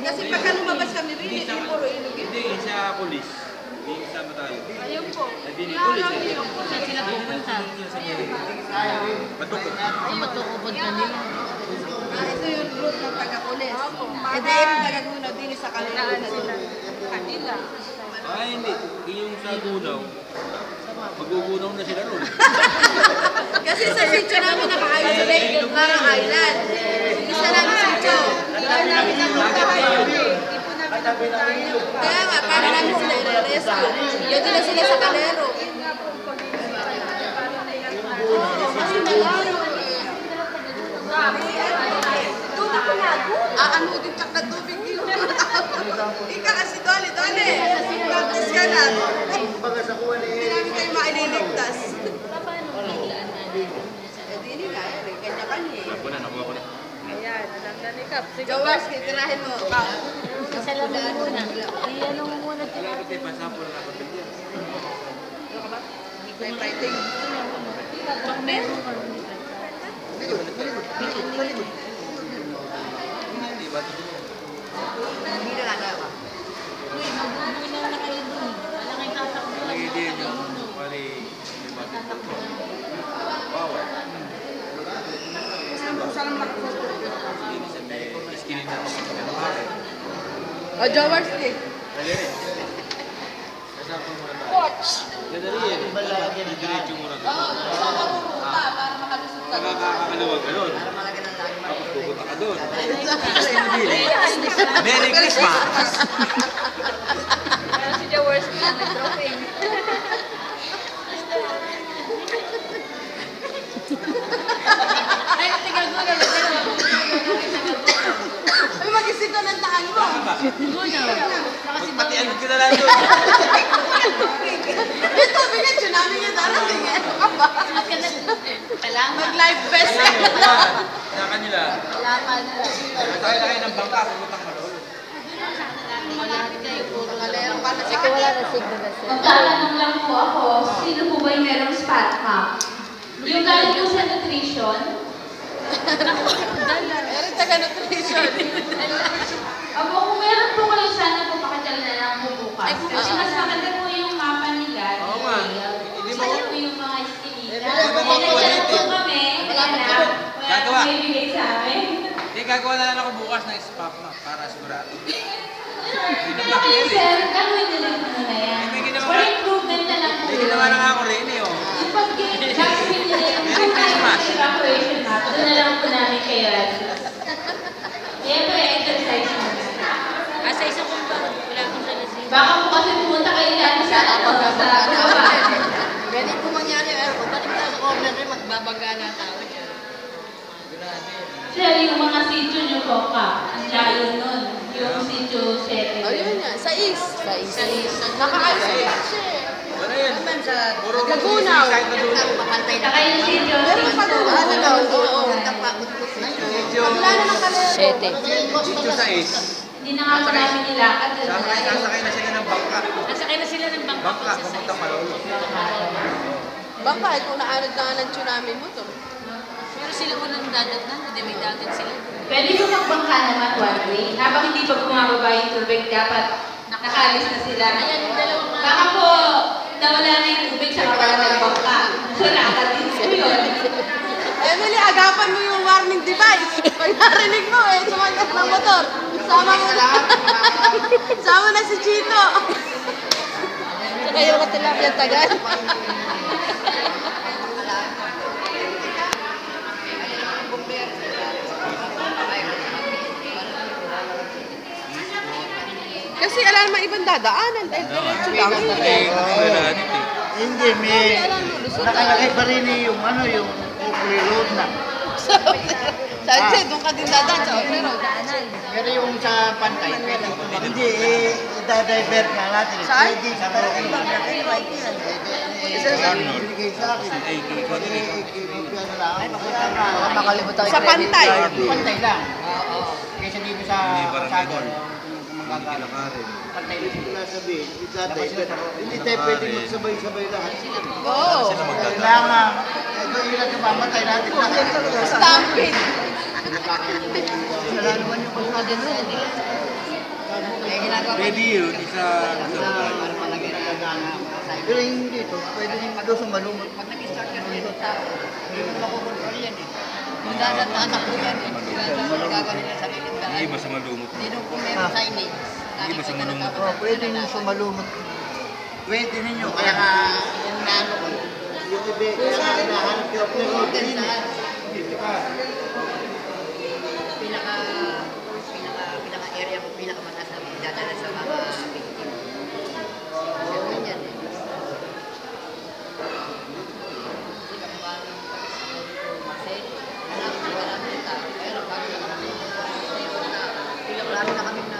Kasi pagka lumabas kami rin, hindi puro ilog. Hindi, sa polis. Hindi kasama tayo. Ayun po. Hindi ni polis eh. Saan sila pupunta? Batukod. Sa matukubod kanila. Ito yung route ng taga-pulis. E dahil yung taga-gunaw din sa kanila. Kanila. Hindi. Yung sa gunaw, magugunaw na sila ron. Kasi sa sityo namin naka-isolate yung Parang Island. Isa namin sityo. Kaya namin Kaya nga, para namin sila i-rescue. Yun din na sila sa kalero. Kasi nalaro eh. Tubig ko na ako. Ano din tsak na tubig yun. Ika kasi dole. Practice ka na. Hindi namin kayo maililigtas. Di nila eh. Kanya-kanya eh. Nakuha ko na. Ayan, alam ni Kap. Jowers, titirahin mo. Isa lang muna. Iyan mo muna. Ito yung pasapol na kapit yan. May fighting. Hindi ba? Hindi na nagawa. Uy, magbubulaw na kayo dun. Wala kayong tatakbuhan. Lagi din yung pali. Bawal. Iskinin na Jowers, eh. Watch! Gadali yan. Didiretso mo na doon. Para makalusot ka. Nakakakaluwag ka doon. Tapos pupunta ka doon. Merry Christmas! Pero si Jowers na nag-dropping. Ay, tigagunan na sila. Ay, mag-isip ka ng daan mo. Pati agad ka na lang doon. Ito, bigyan tsunami niya darating. Ano ka ba? Mag-live best ka na. Sa kanila. Sakay na kayo ng bangka. Pupuntang Malolo. Kalero ka na sa Ikaw wala kanya. na signal na siya. Magtatanong lang po ako, sino po ba yung merong spot map? Yung galing po sa nutrition, Meron taga-nutrition. abo kung meron po kayo, sana po pakital na lang po bukas. Kasi mas maganda po yung mapa nila. Oo nga. Hindi mo Sa'yo po yung mga estimita. Hindi mo Pinagyan po quality. kami, kaya na, wala Gagawa. nang bibigay sa amin. Hindi, gagawa na lang ako bukas ng spot map para sigurado. Ito lang yun, sir. Gagawin na lang po na yan. May ginawa For ka- improvement na lang po. Hindi ginawa na nga ako rin eh. Oh. Yung pag-gagawin nila yung evacuation map, doon na lang po namin kayo. Kaya po yung exercise mo. Sa isa kong ba? Wala akong salasing. Baka po kasi pumunta kayo dati sa ano, sa baba. Ganyan po mangyari. Kung balik tayo sa corner rin, magbabaga na tao dyan. Sir, yung mga sityo nyo po ka, ang layo nun. Yung sityo 7. Ayun nga, sa east. Sa isa. Naka-isolate siya eh. Wala yan. Puro Gagunaw. side na dulo. Saka yung sityo 6 Meron pa doon. Ano daw? Oo. Wala na ng kalero. Siyete. Sityo sa is. Hindi na nga po namin nilakad. Sasakay na sila ng bangka. Nasakay na sila ng bangka Bangka, sa papuntang isa. Malolo. Baka kung naanod na nga ng tsunami mo to. Pero sila unang dagat na, hindi may dagat sila. Pwede po magbangka naman one way. Habang hindi pa bumababa yung tubig, dapat nakaalis na sila. Ayan, yung dalawang mga... Baka po, nawala na yung tubig sa kapala ng bangka. So, nakatid po yun. Emily, agapan mo yung warning device. Pag narinig mo eh, sumagat ng motor. Sama mo na. Sama na si Chito. Saka yung katilapia tagal. Kasi alam naman ibang dadaanan dahil diretso lang. Hindi, may nakalagay pa rin yung ano, yung Oakley Road na. Sabi doon ka din dadaan sa Oakley Road. Pero yung sa Pantay, pwede. Hindi, i-divert nga natin. Saan? Pwede sa binigay sa akin. Makalimutan Sa Pantay. Pantay lang. Kaysa dito sa Sagol. Pantay lang. Hindi tayo pwede magsabay-sabay lahat. Oo. Kailangan, yun ang mamatay natin lahat. Stampede. Wala naman yung pagkagano'n. Eh, ginagawa Pwede yun, isa bahay. para malagay na gagana. Pero yung dito, pwede rin doon sa malumot. Pag nag-start ka rin sa tao, hindi mo makukontrol yan eh. Kung tatakbo yan eh. Gagawin nila sa lilindahan. Hindi iba sa malumot. Hindi nung kung meron signage. Hindi iba sa malumot. Oh, pwede rin sa malumot. Pwede ninyo, kaya nga, yung naano ko, yung ibe, kaya nga hinahanap yung hotel saan. Pinaka area ko, pinakamataas na dadala sa mga victim. Kasi ganyan eh. Marami na kami na